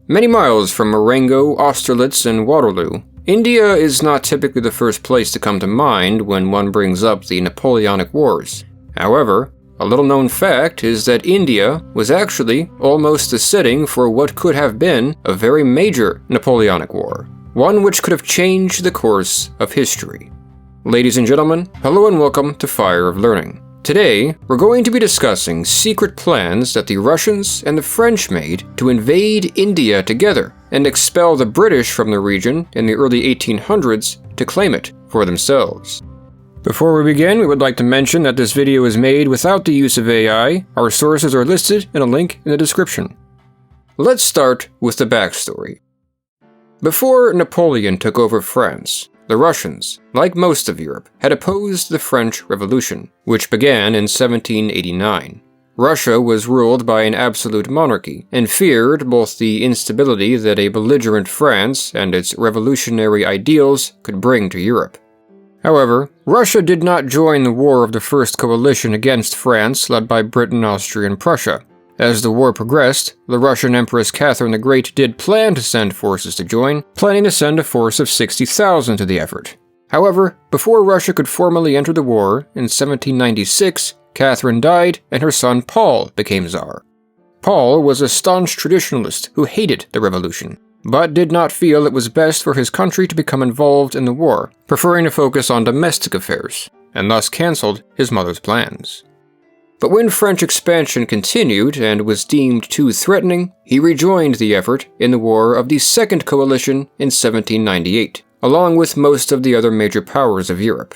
Many miles from Marengo, Austerlitz, and Waterloo, India is not typically the first place to come to mind when one brings up the Napoleonic Wars. However, a little-known fact is that India was actually almost the setting for what could have been a very major Napoleonic War, one which could have changed the course of history. Ladies and gentlemen, hello and welcome to Fire of Learning. Today, we're going to be discussing secret plans that the Russians and the French made to invade India together and expel the British from the region in the early 1800s to claim it for themselves. Before we begin, we would like to mention that this video is made without the use of AI. Our sources are listed in a link in the description. Let's start with the backstory. Before Napoleon took over France, the Russians, like most of Europe, had opposed the French Revolution, which began in 1789. Russia was ruled by an absolute monarchy, and feared both the instability that a belligerent France and its revolutionary ideals could bring to Europe. However, Russia did not join the War of the First Coalition against France led by Britain, Austria, and Prussia. As the war progressed, the Russian Empress Catherine the Great did plan to send forces to join, planning to send a force of 60,000 to the effort. However, before Russia could formally enter the war, in 1796, Catherine died and her son Paul became Tsar. Paul was a staunch traditionalist who hated the revolution, but did not feel it was best for his country to become involved in the war, preferring to focus on domestic affairs, and thus cancelled his mother's plans. But when French expansion continued and was deemed too threatening, he rejoined the effort in the War of the Second Coalition in 1798, along with most of the other major powers of Europe.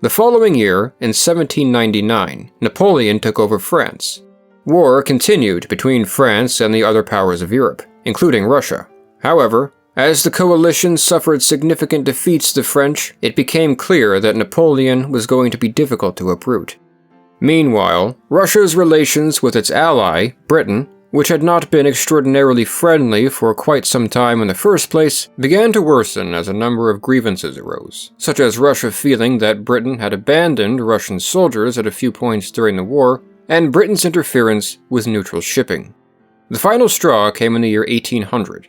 The following year, in 1799, Napoleon took over France. War continued between France and the other powers of Europe, including Russia. However, as the coalition suffered significant defeats to the French, it became clear that Napoleon was going to be difficult to uproot. Meanwhile, Russia's relations with its ally, Britain, which had not been extraordinarily friendly for quite some time in the first place, began to worsen as a number of grievances arose, such as Russia feeling that Britain had abandoned Russian soldiers at a few points during the war, and Britain's interference with neutral shipping. The final straw came in the year 1800.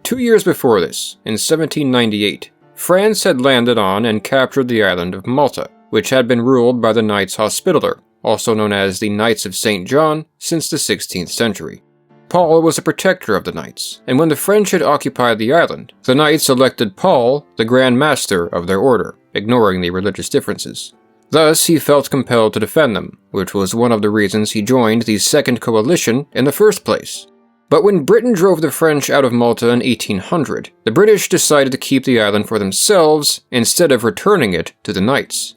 2 years before this, in 1798, France had landed on and captured the island of Malta, which had been ruled by the Knights Hospitaller, also known as the Knights of St. John, since the 16th century. Paul was a protector of the Knights, and when the French had occupied the island, the Knights elected Paul the Grand Master of their order, ignoring the religious differences. Thus, he felt compelled to defend them, which was one of the reasons he joined the Second Coalition in the first place. But when Britain drove the French out of Malta in 1800, the British decided to keep the island for themselves instead of returning it to the Knights.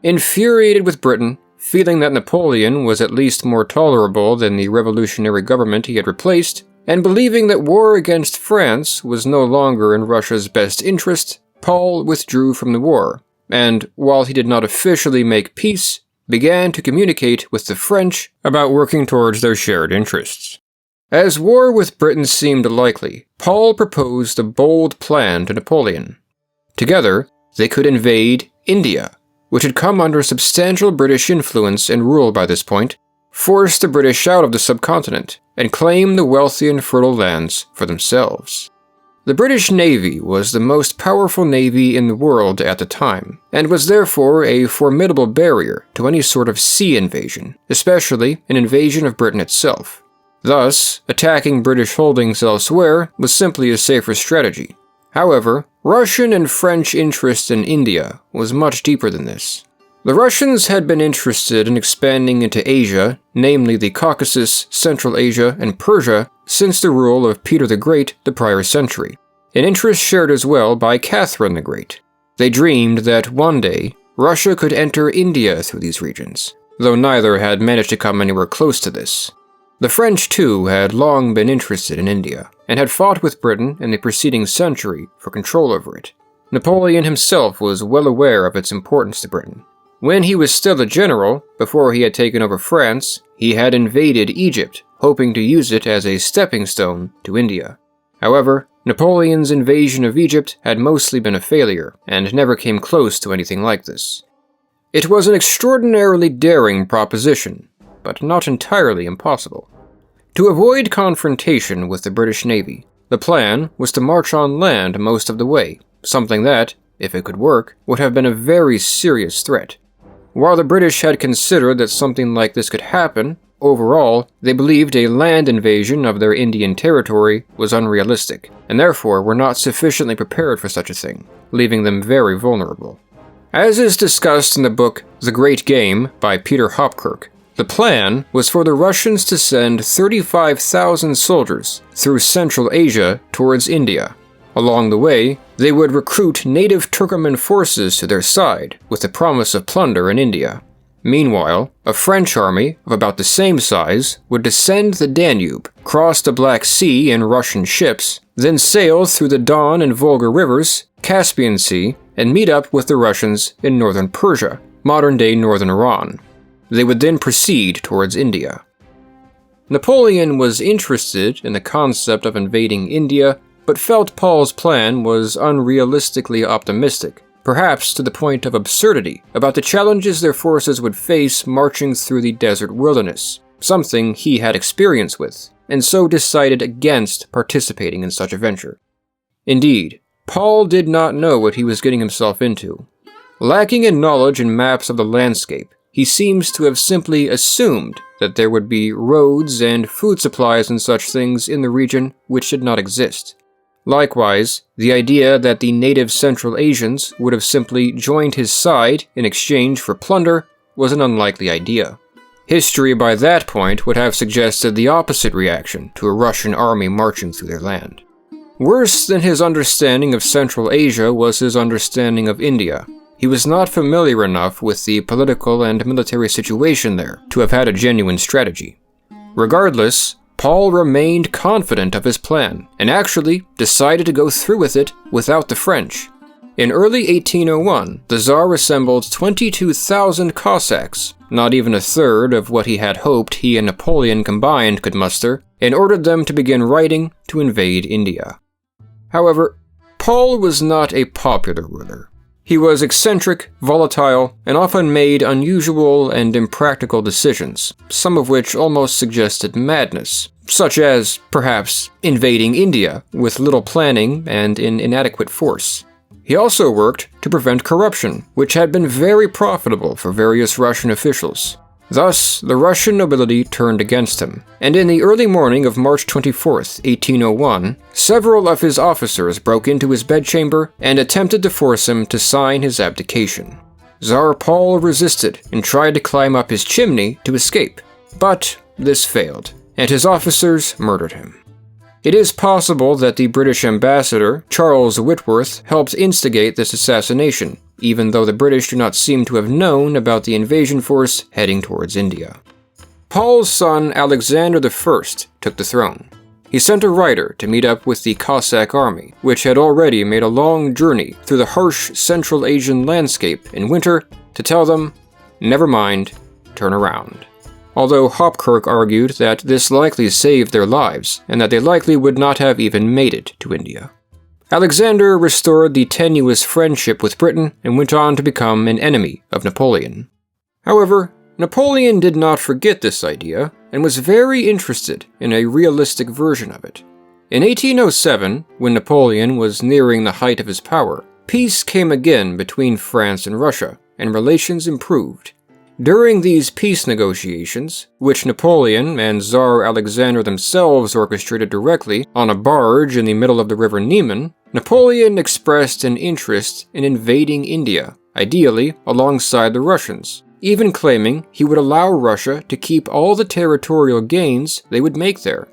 Infuriated with Britain, feeling that Napoleon was at least more tolerable than the revolutionary government he had replaced, and believing that war against France was no longer in Russia's best interest, Paul withdrew from the war, and, while he did not officially make peace, began to communicate with the French about working towards their shared interests. As war with Britain seemed likely, Paul proposed a bold plan to Napoleon. Together, they could invade India, which had come under substantial British influence and rule by this point, force the British out of the subcontinent, and claim the wealthy and fertile lands for themselves. The British Navy was the most powerful navy in the world at the time, and was therefore a formidable barrier to any sort of sea invasion, especially an invasion of Britain itself. Thus, attacking British holdings elsewhere was simply a safer strategy. However, Russian and French interest in India was much deeper than this. The Russians had been interested in expanding into Asia, namely the Caucasus, Central Asia, and Persia, since the rule of Peter the Great the prior century, an interest shared as well by Catherine the Great. They dreamed that one day, Russia could enter India through these regions, though neither had managed to come anywhere close to this. The French, too, had long been interested in India, and had fought with Britain in the preceding century for control over it. Napoleon himself was well aware of its importance to Britain. When he was still a general, before he had taken over France, he had invaded Egypt, hoping to use it as a stepping stone to India. However, Napoleon's invasion of Egypt had mostly been a failure, and never came close to anything like this. It was an extraordinarily daring proposition, but not entirely impossible. To avoid confrontation with the British Navy, The plan was to march on land most of the way, something that, if it could work, would have been a very serious threat. While the British had considered that something like this could happen, overall, they believed a land invasion of their Indian territory was unrealistic, and therefore were not sufficiently prepared for such a thing, leaving them very vulnerable. As is discussed in the book The Great Game by Peter Hopkirk, the plan was for the Russians to send 35,000 soldiers through Central Asia towards India. Along the way, they would recruit native Turkoman forces to their side with the promise of plunder in India. Meanwhile, a French army of about the same size would descend the Danube, cross the Black Sea in Russian ships, then sail through the Don and Volga rivers, Caspian Sea, and meet up with the Russians in northern Persia, modern-day northern Iran. They would then proceed towards India. Napoleon was interested in the concept of invading India, but felt Paul's plan was unrealistically optimistic, perhaps to the point of absurdity, about the challenges their forces would face marching through the desert wilderness, something he had experience with, and so decided against participating in such a venture. Indeed, Paul did not know what he was getting himself into. Lacking in knowledge and maps of the landscape, he seems to have simply assumed that there would be roads and food supplies and such things in the region which did not exist. Likewise, the idea that the native Central Asians would have simply joined his side in exchange for plunder was an unlikely idea. History by that point would have suggested the opposite reaction to a Russian army marching through their land. Worse than his understanding of Central Asia was his understanding of India. He was not familiar enough with the political and military situation there to have had a genuine strategy. Regardless, Paul remained confident of his plan, and actually decided to go through with it without the French. In early 1801, the Tsar assembled 22,000 Cossacks, not even a third of what he had hoped he and Napoleon combined could muster, and ordered them to begin riding to invade India. However, Paul was not a popular ruler. He was eccentric, volatile, and often made unusual and impractical decisions, some of which almost suggested madness, such as, perhaps, invading India with little planning and in inadequate force. He also worked to prevent corruption, which had been very profitable for various Russian officials. Thus, the Russian nobility turned against him, and in the early morning of March 24, 1801, several of his officers broke into his bedchamber and attempted to force him to sign his abdication. Tsar Paul resisted and tried to climb up his chimney to escape, but this failed, and his officers murdered him. It is possible that the British ambassador, Charles Whitworth, helped instigate this assassination, even though the British do not seem to have known about the invasion force heading towards India. Paul's son Alexander I took the throne. He sent a rider to meet up with the Cossack army, which had already made a long journey through the harsh Central Asian landscape in winter, to tell them, never mind, turn around. Although Hopkirk argued that this likely saved their lives, and that they likely would not have even made it to India. Alexander restored the tenuous friendship with Britain and went on to become an enemy of Napoleon. However, Napoleon did not forget this idea, and was very interested in a realistic version of it. In 1807, when Napoleon was nearing the height of his power, peace came again between France and Russia, and relations improved. During these peace negotiations, which Napoleon and Tsar Alexander themselves orchestrated directly on a barge in the middle of the river Niemen, Napoleon expressed an interest in invading India, ideally alongside the Russians, even claiming he would allow Russia to keep all the territorial gains they would make there.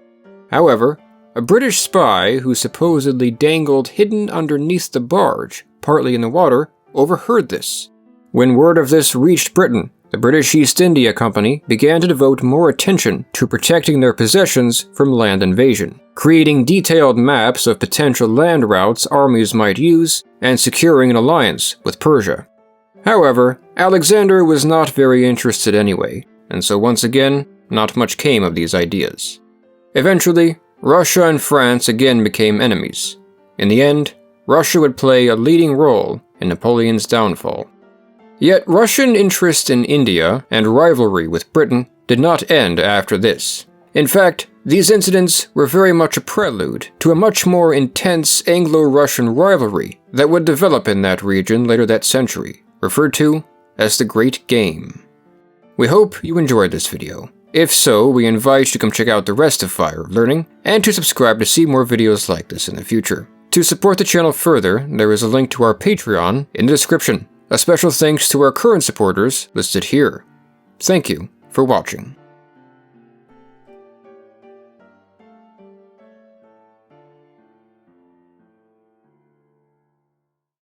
However, a British spy who supposedly dangled hidden underneath the barge, partly in the water, overheard this. When word of this reached Britain, the British East India Company began to devote more attention to protecting their possessions from land invasion, creating detailed maps of potential land routes armies might use, and securing an alliance with Persia. However, Alexander was not very interested anyway, and so once again, not much came of these ideas. Eventually, Russia and France again became enemies. In the end, Russia would play a leading role in Napoleon's downfall. Yet Russian interest in India and rivalry with Britain did not end after this. In fact, These incidents were very much a prelude to a much more intense Anglo-Russian rivalry that would develop in that region later that century, referred to as the Great Game. We hope you enjoyed this video. If so, we invite you to come check out the rest of Fire of Learning, and to subscribe to see more videos like this in the future. To support the channel further, there is a link to our Patreon in the description. A special thanks to our current supporters listed here. Thank you for watching.